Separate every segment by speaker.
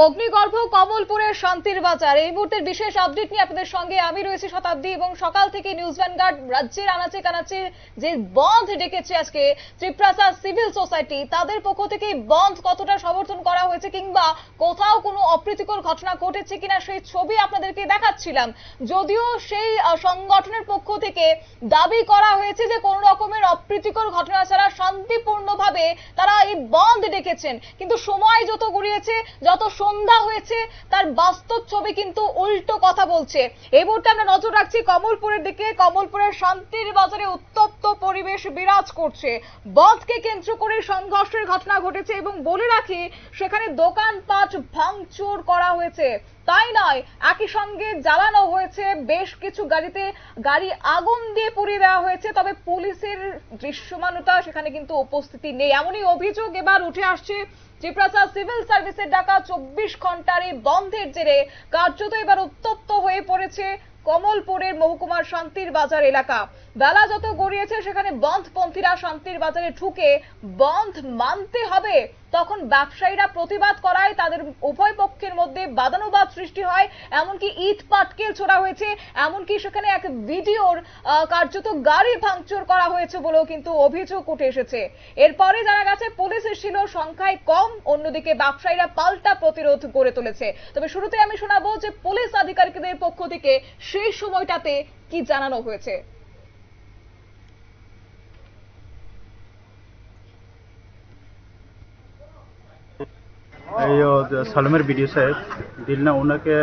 Speaker 1: অগ্নিগর্ভ কমলপুরের শান্তির বাজার এই মুহূর্তের বিশেষ আপডেট নিয়ে আপনাদের সঙ্গে আমি রয়েছি শতাব্দী এবং সকাল থেকে নিউজ ভ্যানগার্ড রাজ্যের আনাচে কানাচে যে বন্ধ ডেকেছে আজকে ত্রিপ্রাসা সিভিল সোসাইটি তাদের পক্ষ থেকে বন্ধ কতটা সমর্থন করা হয়েছে কিংবা কোথাও কোনো অপ্রীতিকর ঘটনা ঘটেছে কিনা সেই ছবি আপনাদেরকে দেখাচ্ছিলাম। যদিও সেই সংগঠনের পক্ষ থেকে দাবি করা হয়েছে যে কোনো রকমের অপ্রীতিকর ঘটনা ছাড়া শান্তিপূর্ণভাবে তারা এই বন্ধ ডেকেছেন, কিন্তু সময় যত গড়িয়েছে যত সন্ধ্যা হয়েছে তার বাস্তব ছবি কিন্তু উল্টো কথা বলছে। এই মুহূর্তে আমরা নজর রাখছি কমলপুরের দিকে। কমলপুরের শান্তির বাজারে উত্তপ্ত পরিবেশ বিরাজ করছে। বন্ধকে কেন্দ্র করে সংঘর্ষের ঘটনা ঘটেছে এবং বলে রাখি সেখানে দোকানপাট ভাঙচুর করা হয়েছে। তাই নয়, একই সঙ্গে জ্বালানো হয়েছে বেশ কিছু গাড়ি আগুন দিয়ে পুড়িয়ে দেওয়া হয়েছে। তবে পুলিশের দৃশ্যমানতা সেখানে কিন্তু উপস্থিতি নেই, এমনই অভিযোগ এবার উঠে আসছে। ত্রিপ্রাসা সিভিল সার্ভিসের ডাকা 24 ঘন্টার এই বন্ধের জেরে কার্যত এবার উত্তপ্ত হয়ে পড়েছে কমলপুরের মহকুমার শান্তির বাজার এলাকা। বেলা যত গড়িয়েছে সেখানে বন্ধপন্থীরা শান্তির বাজারে ঢুকে বন্ধ মানতে হবে, তখন ব্যবসায়ীরা প্রতিবাদ করায় তাদের উভয় পক্ষের মধ্যে বাদানুবাদ সৃষ্টি হয়। এমনকি ইট পাটকেল ছোড়া হয়েছে, এমনকি সেখানে এক ভিডিওর কার্যত গাড়ি ভাঙচুর করা হয়েছে বলেও কিন্তু অভিযোগ উঠে এসেছে। এরপরে জানা গেছে পুলিশের ছিল সংখ্যায় কম, অন্যদিকে ব্যবসায়ীরা পাল্টা প্রতিরোধ গড়ে তুলেছে। তবে শুরুতে আমি শোনাবো যে পুলিশ আধিকারিকদের পক্ষ থেকে সেই সময়টাতে কি জানানো হয়েছে।
Speaker 2: সালমের ভিডিও সাহেব দিল না ওনাকে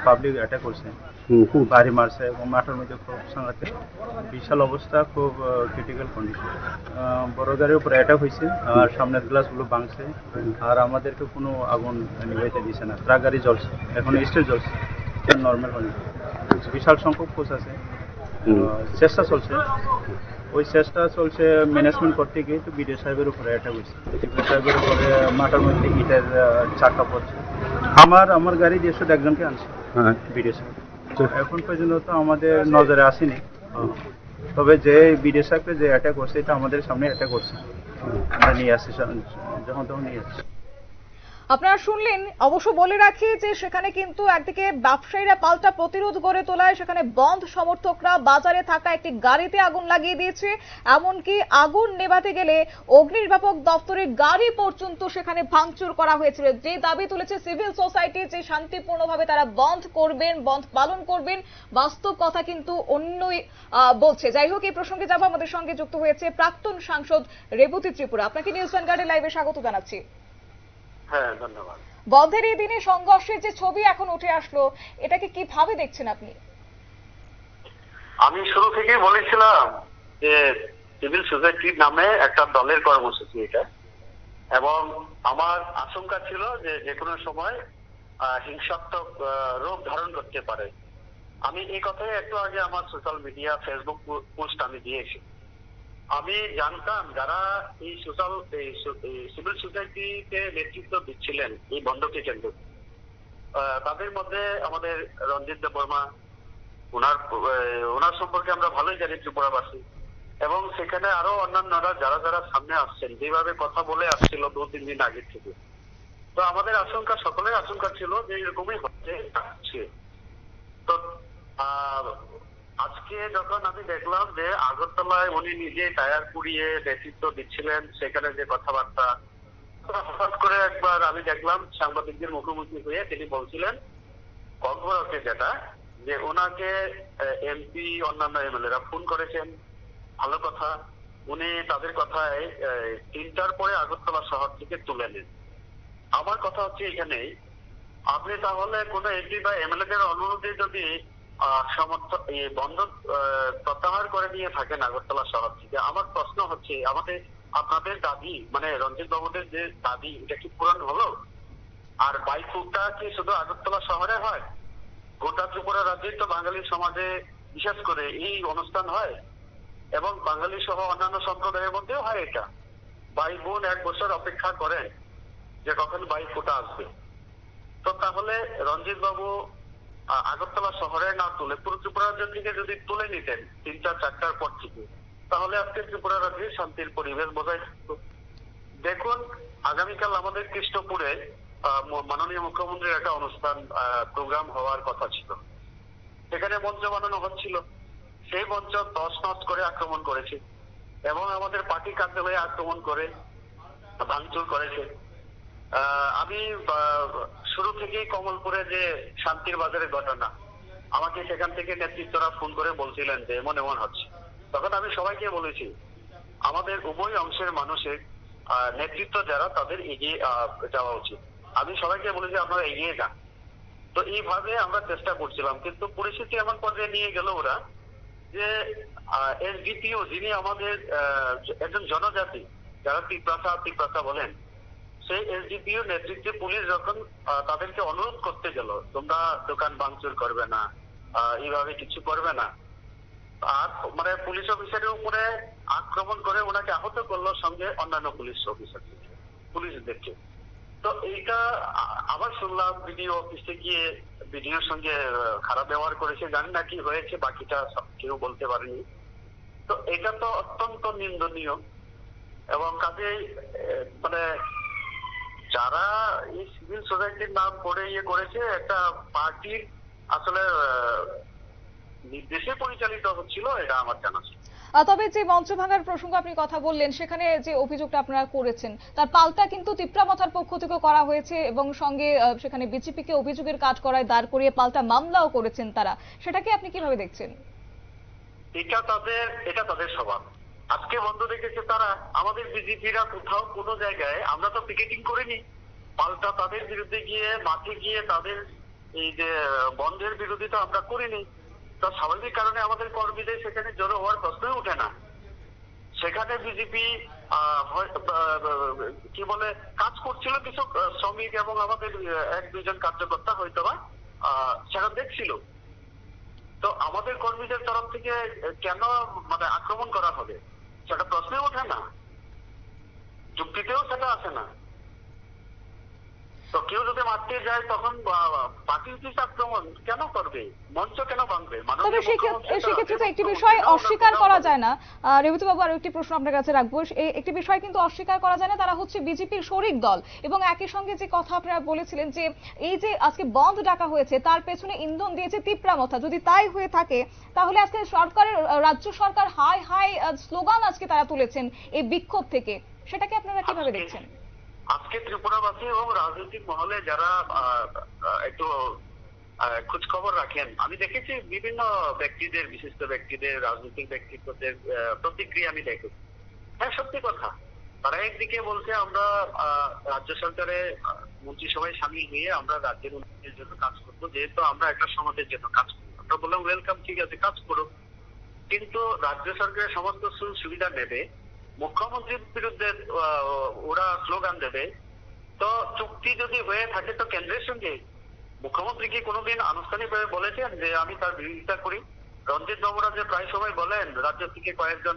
Speaker 2: পাবলিক অ্যাটাক করছে, বাড়ি মারছে এবং মাঠের মধ্যে খুব সাংঘাতিক বিশাল অবস্থা, খুব ক্রিটিক্যাল কন্ডিশন। বড় গাড়ির উপরে অ্যাটাক হয়েছে আর সামনের গ্লাসগুলো ভাঙছে আর আমাদেরকে কোনো আগুন নিভাইতে দিচ্ছে না। ট্রাক গাড়ি জ্বলছে, এখন স্টেজ জ্বলছে, নর্মাল কন্ডিশন। বিশাল সংখ্যক পোস্ট আছে, চেষ্টা চলছে, ওই চেষ্টা চলছে ম্যানেজমেন্ট করতে গিয়ে তো বিডিও সাহেবের উপরে অ্যাটাক হয়েছে। বিডিও সাহেবের উপরে মাথার মধ্যে ইটের চাকা পড়ছে। আমার গাড়ি দিয়ে শুধু একজনকে আনছে বিডিও সাহেব। এখন পর্যন্ত তো আমাদের নজরে আসেনি, তবে যে বিডিও সাহেবকে যে অ্যাটাক করছে এটা আমাদের সামনে অ্যাটাক করছে, আমরা নিয়ে আসছি, যখন তখন নিয়ে আসছি।
Speaker 1: আপনারা শুনলেন। অবশ্য বলে রাখি যে সেখানে কিন্তু একদিকে ব্যবসায়ীরা পাল্টা প্রতিরোধ গড়ে তোলায় সেখানে বন্ধ সমর্থকরা বাজারে থাকা একটি গাড়িতে আগুন লাগিয়ে দিয়েছে। এমনকি আগুন নেভাতে গেলে অগ্নিনির্বাপক দপ্তরের গাড়ি পর্যন্ত সেখানে ভাঙচুর করা হয়েছিল। যে দাবি তুলেছে সিভিল সোসাইটি যে শান্তিপূর্ণভাবে তারা বন্ধ করবেন, বন্ধ পালন করবেন, বাস্তব কথা কিন্তু অন্যই বলছে। যাই হোক, এই প্রসঙ্গে যাব, আমাদের সঙ্গে যুক্ত হয়েছে প্রাক্তন সাংসদ রেবতী ত্রিপুরা। আপনাকে নিউজ ভ্যানগার্ডের লাইভে স্বাগত জানাচ্ছি।
Speaker 3: হ্যাঁ, ধন্যবাদ।
Speaker 1: বন্ধের এই দিনে সংঘর্ষের যে ছবি এখন উঠে আসলো, এটাকে কিভাবে দেখছেন আপনি?
Speaker 3: আমি শুরু থেকেই বলেছিলাম যে সিভিল সোসাইটির নামে একটা দলের কর্মসূচি এটা, এবং আমার আশঙ্কা ছিল যে যেকোনো সময় হিংসাত্মক রূপ ধারণ করতে পারে। আমি এই কথাই একটু আগে আমার সোশ্যাল মিডিয়া ফেসবুক পোস্ট আমি দিয়েছি। আমি জানতাম যারা এই সিভিল সোসাইটিতে নেতৃত্ব দিচ্ছিলেন এই বন্ধকে কেন্দ্র, তাদের মধ্যে আমাদের রঞ্জিত দেববর্মা, ওনার সম্পর্কে আমরা ভালোই জানি ত্রিপুরাবাসী, এবং সেখানে আরো অন্যান্যরা যারা যারা সামনে আসছেন, যেভাবে কথা বলে আসছিল 2-3 দিন আগে থেকে। তো আমাদের আশঙ্কা, সকলের আশঙ্কা ছিল যে এরকমই হচ্ছে। তো আজকে যখন আমি দেখলাম যে আগরতলায় উনি নিজে টায়ার পুড়িয়ে নেতৃত্ব দিচ্ছিলেন, সেখানে যে কথাবার্তা, হঠাৎ করে একবার আমি দেখলাম সাংবাদিকদের মুখোমুখি হয়ে তিনি বলছিলেন কক্সবাজারকে যেটা, যে ওনাকে এমপি অন্যান্য এমএলএরা ফোন করেছেন, ভালো কথা। উনি তাদের কথায় 3টার পরে আগরতলা শহর থেকে তুলে নেন। আমার কথা হচ্ছে এখানেই, আপনি তাহলে কোন এমপি বা এমএলএদের অনুরোধে যদি বন্ধ প্রত্যাহার করে নিয়ে থাকেন আগরতলা শহর থেকে, আমার প্রশ্ন হচ্ছে আপনাদের দাবি, মানে রঞ্জিত বাবুদের যে দাবি, এটা কি পূরণ হলো? আর বাইকটা কি শুধু আগরতলা শহরে হয়? গোটা ত্রিপুরা রাজ্যেই তো বাঙালি সমাজে বিশেষ করে এই অনুষ্ঠান হয়, এবং বাঙালি সহ অন্যান্য সম্প্রদায়ের মধ্যেও হয় এটা। ভাই বোন 1 বছর অপেক্ষা করেন যে কখন বাইক ফুটা আসবে। তো তাহলে রঞ্জিত বাবু আগরতলা শহরে না তুলে পুরো ত্রিপুরা রাজ্য থেকে যদি তুলে নিতেন 3-4টার পর থেকে, তাহলে আজকে ত্রিপুরা রাজ্যে শান্তির পরিবেশ বজায় থাকতো। দেখুন, আগামীকাল আমাদের কৃষ্ণপুরে মাননীয় মুখ্যমন্ত্রীর একটা অনুষ্ঠান প্রোগ্রাম হওয়ার কথা ছিল, সেখানে মঞ্চ বানানো হচ্ছিল, সেই মঞ্চ তছনছ করে আক্রমণ করেছে এবং আমাদের পার্টি কার্যালয়ে আক্রমণ করে ভাঙচুর করেছে। আমি শুরু থেকেই কমলপুরে যে শান্তির বাজারের ঘটনা, আমাকে সেখান থেকে নেতৃত্বরা ফোন করে বলছিলেন যে এমন এমন হচ্ছে। তখন আমি সবাইকে বলেছি আমাদের উভয় অংশের মানুষের নেতৃত্ব যারা তাদের এগিয়ে যাওয়া উচিত। আমি সবাইকে বলেছি আপনারা এগিয়ে যান। তো এইভাবে আমরা চেষ্টা করছিলাম, কিন্তু পরিস্থিতি এমন পর্যায়ে নিয়ে গেল ওরা যে এসডিপিও যিনি আমাদের একজন জনজাতি, যারা তিপ্রাসা বলেন, সেই এসডিপিও নেতৃত্বে পুলিশ যখন তাদেরকে অনুরোধ করতে গেল তোমরা দোকান ভাঙচুর করবে না, এইভাবে কিছু করবে না, আর মানে পুলিশ অফিসারের উপরে আক্রমণ করে ওনাকে আহত করলো, সঙ্গে অন্যান্য পুলিশদেরকে। তো এইটা আবার শুনলাম বিডিও অফিসে গিয়ে বিডিওর সঙ্গে খারাপ ব্যবহার করেছে, জানি না কি হয়েছে, বাকিটা কেউ বলতে পারেনি। তো এটা তো অত্যন্ত নিন্দনীয় এবং কাজেই মানে যারা এই সিভিল সোসাইটির নাম করে করেছে, একটা পার্টির আসলে নির্দেশে পরিচালিত হচ্ছিল, এটা আমার জানা ছিল।
Speaker 1: তবে যে মঞ্চ ভাঙার প্রসঙ্গ আপনি কথা বললেন, সেখানে যে অভিযোগটা আপনারা করেছেন তার পাল্টা কিন্তু তিপ্রামথার পক্ষ থেকে করা হয়েছে এবং সঙ্গে সেখানে বিজেপিকে অভিযোগের কাজ করায় দাঁড় করিয়ে পাল্টা মামলাও করেছেন তারা, সেটাকে আপনি কিভাবে দেখছেন?
Speaker 3: এটা তাদের স্বভাব। আজকে বন্ধ রেখেছে তারা, আমাদের বিজেপিরা কোথাও কোনো জায়গায় আমরা তো পিকেটিং করিনি, পাল্টা তাদের বিরুদ্ধে গিয়ে মাঠে গিয়ে তাদের এই যে বন্ধের বিরোধিতা আমরা করিনি। তো স্বাভাবিক কারণে আমাদের কর্মীদের সেখানে জড়ো হওয়ার প্রশ্নই ওঠে না। সেখানে বিজেপি কি বলে কাজ করছিল, কিছু শ্রমিক এবং আমাদের এক দুইজন কার্যকর্তা হয়তোবা সেটা দেখছিল। তো আমাদের কর্মীদের তরফ থেকে কেন মানে আক্রমণ করা হবে সেটা প্রশ্নই ওঠে না, যুক্তিতেও সেটা আসে না। তো কেউ যদি মারতে যায় তখন পার্টি অফিস আক্রমণ কেন করবে, মঞ্চ কেন ভাঙবে?
Speaker 1: তবে সেক্ষেত্রে তো একটি বিষয় অস্বীকার করা যায় না, রেবতী বাবু, আরো একটি প্রশ্ন আপনার কাছে রাখবো। একটি বিষয় কিন্তু অস্বীকার করা যায় না, তারা হচ্ছে বিজেপির শরিক দল এবং একই সঙ্গে যে কথা আপনারা বলেছিলেন যে এই যে আজকে বন্ধ ডাকা হয়েছে তার পেছনে ইন্ধন দিয়েছে তিপ্রামথা, যদি তাই হয়ে থাকে তাহলে আজকে সরকারের রাজ্য সরকার হাই হাই স্লোগান আজকে তারা তুলেছেন এই বিক্ষোভ থেকে, সেটাকে আপনারা কিভাবে দেখছেন?
Speaker 3: আজকে ত্রিপুরাবাসী এবং রাজনৈতিক মহলে যারা একটু খোঁজ খবর রাখেন, আমি দেখেছি বিভিন্ন ব্যক্তিদের, বিশিষ্ট ব্যক্তিদের, রাজনৈতিক ব্যক্তিত্বদের প্রতিক্রিয়া আমি দেখেছি। হ্যাঁ, সত্যি কথা, তারা একদিকে বলছে আমরা রাজ্য সরকারে মন্ত্রিসভায় সামিল হয়ে আমরা রাজ্যের উন্নয়নের জন্য কাজ করবো, যেহেতু আমরা একটা সমাজের জন্য কাজ করবো। আমরা বললাম ওয়েলকাম, ঠিক আছে, কাজ করো, কিন্তু রাজ্য সরকারের সমস্ত সুবিধা নেবে, মুখ্যমন্ত্রীর বিরুদ্ধে ওরা স্লোগান দেবে। তো চুক্তি যদি হয়ে থাকে তো কেন্দ্রের সঙ্গে মুখ্যমন্ত্রী কি কোনোদিন আনুষ্ঠানিকভাবে বলেছেন যে আমি তার বিরোধিতা করি? রঞ্জিত বাবুরা যে প্রায় সময় বলেন রাজ্য থেকে কয়েকজন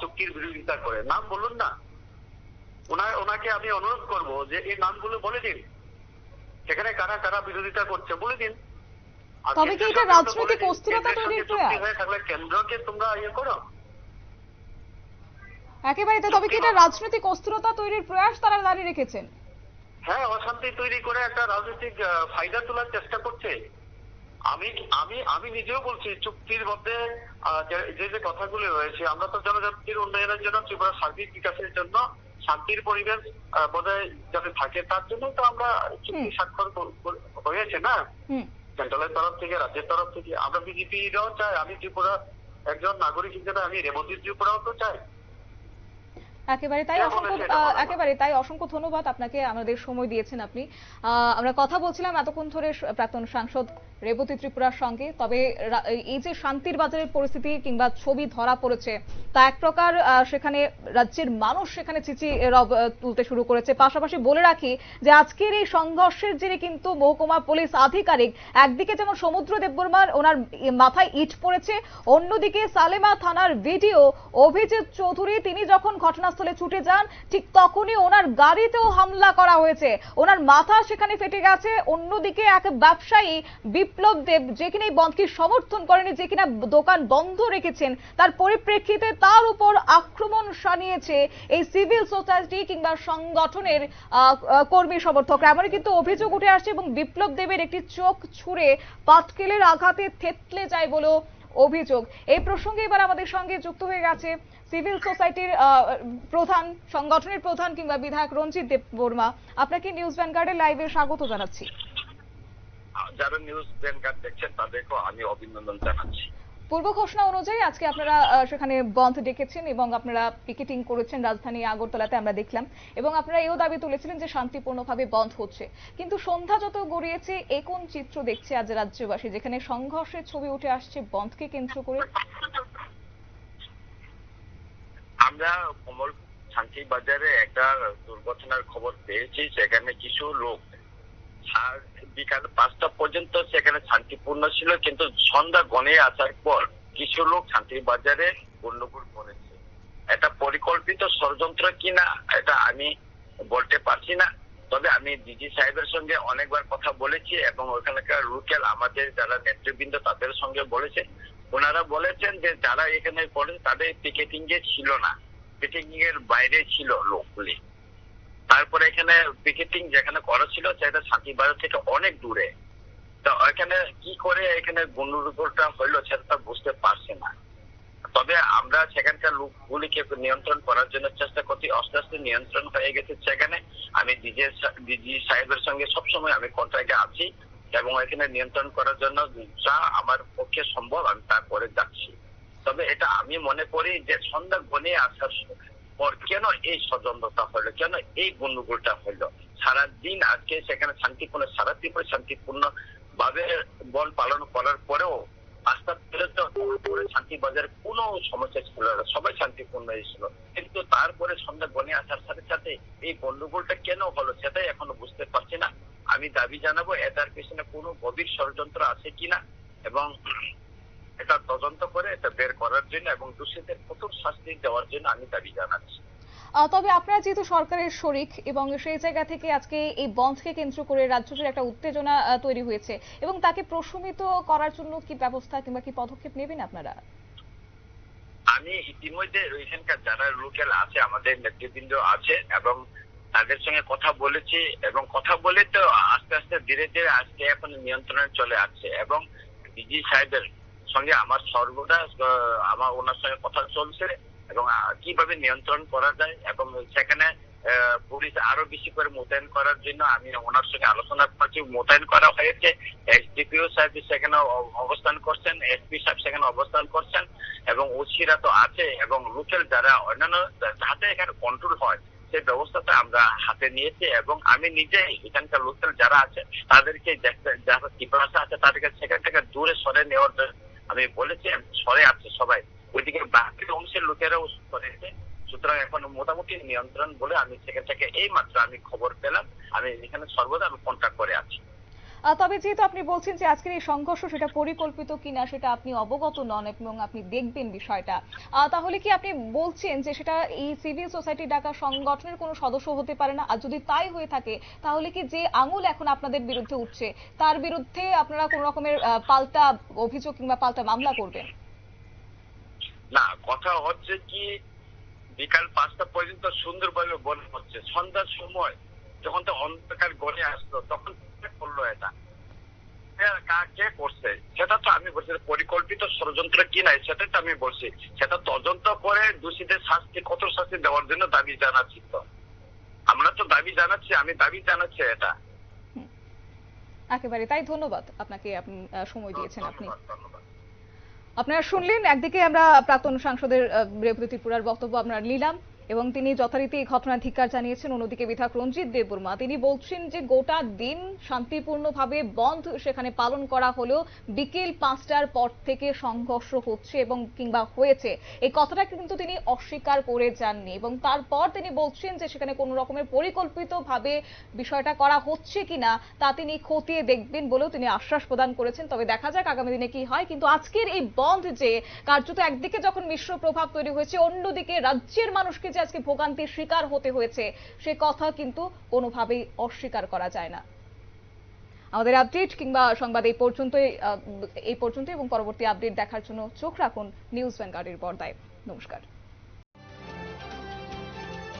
Speaker 3: চুক্তির বিরোধিতা করে, নাম বলুন না, ওনাকে আমি অনুরোধ করব যে এই নামগুলো বলে দিন, সেখানে কারা কারা বিরোধিতা করছে বলে দিন।
Speaker 1: তবে কি এটা রাজনৈতিক অস্থিরতা তৈরির প্রয়াস
Speaker 3: হয়ে থাকলে কেন্দ্রকে তোমরা করো
Speaker 1: একেবারে? তবে কি এটা রাজনৈতিক অস্থিরতা তৈরির প্রয়াস তারা জারি রেখেছেন?
Speaker 3: হ্যাঁ, অশান্তি তৈরি করে একটা রাজনৈতিক ফায়দা তোলার চেষ্টা করছে। আমি নিজেও বলছি চুক্তির মধ্যে যে কথাগুলি রয়েছে, আমরা তো জনজাতির উন্নয়নের জন্য, ত্রিপুরা সার্বিক বিকাশের জন্য, শান্তির পরিবেশ বজায় যাতে থাকে তার জন্য তো আমরা চুক্তি স্বাক্ষর হয়েছে না, সেন্ট্রালের তরফ থেকে, রাজ্যের তরফ থেকে। আমরা বিজেপিরাও চাই, আমি ত্রিপুরা একজন নাগরিক হিসেবে আমি রেবতী ত্রিপুরাও তো চাই।
Speaker 1: একেবারে তাই, অসংখ্য ধন্যবাদ আপনাকে, আমাদের সময় দিয়েছেন আপনি। আমরা কথা বলছিলাম এতক্ষণ ধরে প্রাক্তন সাংসদ রেবতী ত্রিপুরার সঙ্গে। তবে এই যে শান্তির বাজারের পরিস্থিতি কিংবা ছবি ধরা পড়েছে তা এক প্রকার সেখানে রাজ্যের মানুষ সেখানে চিচি তুলতে শুরু করেছে। পাশাপাশি বলে রাখি যে আজকের এই সংঘর্ষের জেরে কিন্তু মহকুমা পুলিশ আধিকারিক, একদিকে যেমন সমুদ্র দেববর্মার ওনার মাথায় ইট পড়েছে, অন্যদিকে সালেমা থানার ভিডিও অভিজিৎ চৌধুরী তিনি যখন ঘটনাস্থলে ঘটনাস্থলে ছুটে যান, ঠিক তখনই ওনার গাড়িতেও হামলা করা হয়েছে, ওনার মাথা সেখানে ফেটে গেছে। অন্যদিকে এক ব্যবসায়ী বিপ্লব দেব, যে কিনা এই বন্ধকে সমর্থন করেনি, যে কিনা দোকান বন্ধ রেখেছেন, তার পরিপ্রেক্ষিতে তার উপর আক্রমণ শানিয়েছে এই সিভিল সোসাইটি কিংবা সংগঠনের কর্মী সমর্থকরা। এমনই কিন্তু অভিযোগ উঠে আসছে এবং বিপ্লব দেবের একটি চোখ ছুঁড়ে পাটকেলের আঘাতে থেতলে যায় বলেও অভিযোগ। এই প্রসঙ্গে এবার আমাদের সঙ্গে যুক্ত হয়ে গেছে সিভিল সোসাইটির প্রধান, সংগঠনের প্রধান কিংবা বিধায়ক রঞ্জিত দেববর্মা। আপনাকে নিউজ ভ্যানগার্ডের লাইভে স্বাগত জানাচ্ছি।
Speaker 3: যারা নিউজ ভ্যানগার্ড দেখছেন তাদেরকেও আমি অভিনন্দন জানাচ্ছি।
Speaker 1: পূর্ব ঘোষণা অনুযায়ী আজকে আপনারা সেখানে বন্ধ ডেকেছেন এবং আপনারা পিকেটিং করেছেন রাজধানী আগরতলাতে, আমরা দেখলাম, এবং আপনারা এও দাবি তুলেছিলেন যে শান্তিপূর্ণভাবে বন্ধ হচ্ছে। কিন্তু সন্ধ্যা যত গড়িয়েছে, এ কোন চিত্র দেখছে আজ রাজ্যবাসী, যেখানে সংঘর্ষের ছবি উঠে আসছে বন্ধকে কেন্দ্র করে?
Speaker 3: আমরা কমল শান্তি বাজারে একটা দুর্ঘটনার খবর পেয়েছি। সেখানে কিছু লোক বিকাল 5টা পর্যন্ত সেখানে শান্তিপূর্ণ ছিল, কিন্তু সন্ধ্যা গণিয়ে আসার পর কিছু লোক শান্তি বাজারে গন্ডগোল করেছে। এটা পরিকল্পিত ষড়যন্ত্র কিনা এটা আমি বলতে পারছি না, তবে আমি ডিজি সাহেবের সঙ্গে অনেকবার কথা বলেছি এবং ওখানকার লোকাল আমাদের যারা নেতৃবৃন্দ তাদের সঙ্গে বলেছে। ওনারা বলেছেন যে যারা এখানে করেছে তাদের পিকেটিং এ ছিল না, পিকেটিং এর বাইরে ছিল লোকগুলি। তারপরে এখানে পিকেটিং যেখানে করা ছিল সেটা শান্তিবাজার থেকে অনেক দূরে। তো এখানে কি করে এখানে গন্ডগোলটা হইলো সেটা বুঝতে পারছি না। তবে আমরা সেখানকার লোকগুলিকে নিয়ন্ত্রণ করার জন্য চেষ্টা করছি, আস্তে আস্তে নিয়ন্ত্রণ হয়ে গেছে সেখানে। আমি ডিজি সাহেবের সঙ্গে সবসময় আমি কন্ট্যাক্টে আছি এবং এখানে নিয়ন্ত্রণ করার জন্য যা আমার পক্ষে সম্ভব আমি তারপরে যাচ্ছি। তবে এটা আমি মনে করি যে সন্ধ্যা গণিয়ে আসার পর কেন এই ষড়যন্ত্রটা হলো, কেন এই গন্ডগোলটা হলো। সারাদিন আজকে সেখানে শান্তিপূর্ণ, সারা ত্রিপুরা শান্তিপূর্ণ ভাবে বন পালন করার পরেও আস্থা শান্তি বাজারে কোনো সমস্যা ছিল না, সবাই শান্তিপূর্ণ ছিল। কিন্তু তারপরে সন্ধ্যা গণিয়ে আসার সাথে সাথে এই গন্ডগোলটা কেন হলো সেটাই এখনো বুঝতে পারছি না। আমি দাবি জানাবো এটার পেছনে কোনো গভীর ষড়যন্ত্র আছে কিনা এবং এটা তদন্ত করে এটা বের করার জন্য এবং দোষীদের কঠোর শাস্তি দেওয়ার জন্য আমি দাবি জানাচ্ছি।
Speaker 1: তবে আপনারা যেহেতু সরকারের শরিক এবং সেই জায়গা থেকে আজকে এই বন্ধকে কেন্দ্র করে রাজ্যের একটা উত্তেজনা তৈরি হয়েছে এবং তাকে প্রশমিত করার জন্য কি ব্যবস্থা কিংবা কি পদক্ষেপ নেবেন আপনারা?
Speaker 3: আমি ইতিমধ্যে এখানকার যারা লোকাল আছে আমাদের নেতৃবৃন্দ আছে এবং তাদের সঙ্গে কথা বলেছি এবং কথা বলে তো আস্তে আস্তে ধীরে ধীরে আজকে এখন নিয়ন্ত্রণে চলে আসছে এবং ডিজি সাহেবের সঙ্গে আমার সর্বদা আমার ওনার সঙ্গে কথা চলছে এবং কিভাবে নিয়ন্ত্রণ করা যায় এবং সেখানে পুলিশ আরো বেশি করে মোতায়েন করার জন্য আমি ওনার সঙ্গে আলোচনা করছি। মোতায়েন করা হয়েছে, এসডিপিও সাহেব সেখানে অবস্থান করছেন, এসপি সাহেব সেখানে অবস্থান করছেন এবং ওসিরা তো আছে এবং লোকাল যারা অন্যান্য যাতে এখানে কন্ট্রোল হয় সেই ব্যবস্থাটা আমরা হাতে নিয়েছি এবং আমি নিজে এখানকার লোকাল যারা আছে তাদেরকে যারা ত্রিপুরা আছে তাদেরকে সেখান থেকে দূরে সরে নেওয়ার আমি বলেছি। সরে আছে সবাই, ওইদিকে বাকি অংশের লোকেরাও সরেছে। সুতরাং এখন মোটামুটি নিয়ন্ত্রণ বলে আমি সেখান থেকে এই মাত্র আমি খবর পেলাম। আমি এখানে সর্বদা আমি কন্ট্যাক্ট করে আছি।
Speaker 1: তবে যেহেতু আপনি বলছেন যে আজকের এই সংঘর্ষ সেটা পরিকল্পিত কিনা সেটা আপনি অবগত নন এবং আপনি দেখবেন বিষয়টা, তাহলে কি আপনি বলছেন যে সেটা এই সিভিল সোসাইটি ডাকা সংগঠনের কোনো সদস্য হতে পারে না? আর যদি তাই হয়ে থাকে তাহলে কি যে আঙুল এখন আপনাদের বিরুদ্ধে উঠছে তার বিরুদ্ধে আপনারা কোন রকমের পাল্টা অভিযোগ কিংবা পাল্টা মামলা করবেন?
Speaker 3: না, কথা হচ্ছে কি বিকাল 5টা পর্যন্ত সুন্দরভাবে বলে হচ্ছে, সন্ধ্যার সময় যখন তো অন্ধকার গড়ে আসতো তখন করলো এটা কে করছে সেটা তো আমি বলছি, পরিকল্পিত ষড়যন্ত্র কি নাই সেটা তো আমি বলছি। সেটা তদন্ত করে দোষীদের শাস্তি, কঠোর শাস্তি দেওয়ার জন্য দাবি জানাচ্ছি। তো আমরা তো দাবি জানাচ্ছি, আমি দাবি জানাচ্ছি এটা।
Speaker 1: একেবারে তাই, ধন্যবাদ আপনাকে, আপনি সময় দিয়েছেন। আপনারা শুনলেন, একদিকে আমরা প্রাক্তন সাংসদের রেবতী ত্রিপুরার বক্তব্য আমরা নিলাম এবং তিনি যথারীতি এই ঘটনার ধিক্কার জানিয়েছেন। অন্যদিকে বিধায়ক রঞ্জিত দেববর্মা তিনি বলছেন যে গোটা দিন শান্তিপূর্ণভাবে বন্ধ সেখানে পালন করা হলেও বিকেল 5টার পর থেকে সংঘর্ষ হচ্ছে এবং কিংবা হয়েছে এই কথাটা কিন্তু তিনি অস্বীকার করে যাননি এবং তারপর তিনি বলছেন যে সেখানে কোনো রকমের পরিকল্পিতভাবে বিষয়টা করা হচ্ছে কিনা তা তিনি খতিয়ে দেখবেন বলেও তিনি আশ্বাস প্রদান করেছেন। তবে দেখা যাক আগামী দিনে কি হয়। কিন্তু আজকের এই বন্ধ যে কার্যত একদিকে যখন মিশ্র প্রভাব তৈরি হয়েছে, অন্যদিকে রাজ্যের মানুষকে যে আজকে ভোগান্তির শিকার হতে হয়েছে, সে কথা কিন্তু কোনোভাবেই অস্বীকার করা যায় না। আমাদের আপডেট কিংবা সংবাদ এই পর্যন্তই এবং পরবর্তী আপডেট দেখার জন্য চোখ রাখুন নিউজ ভ্যানগার্ডের পর্দায়। নমস্কার।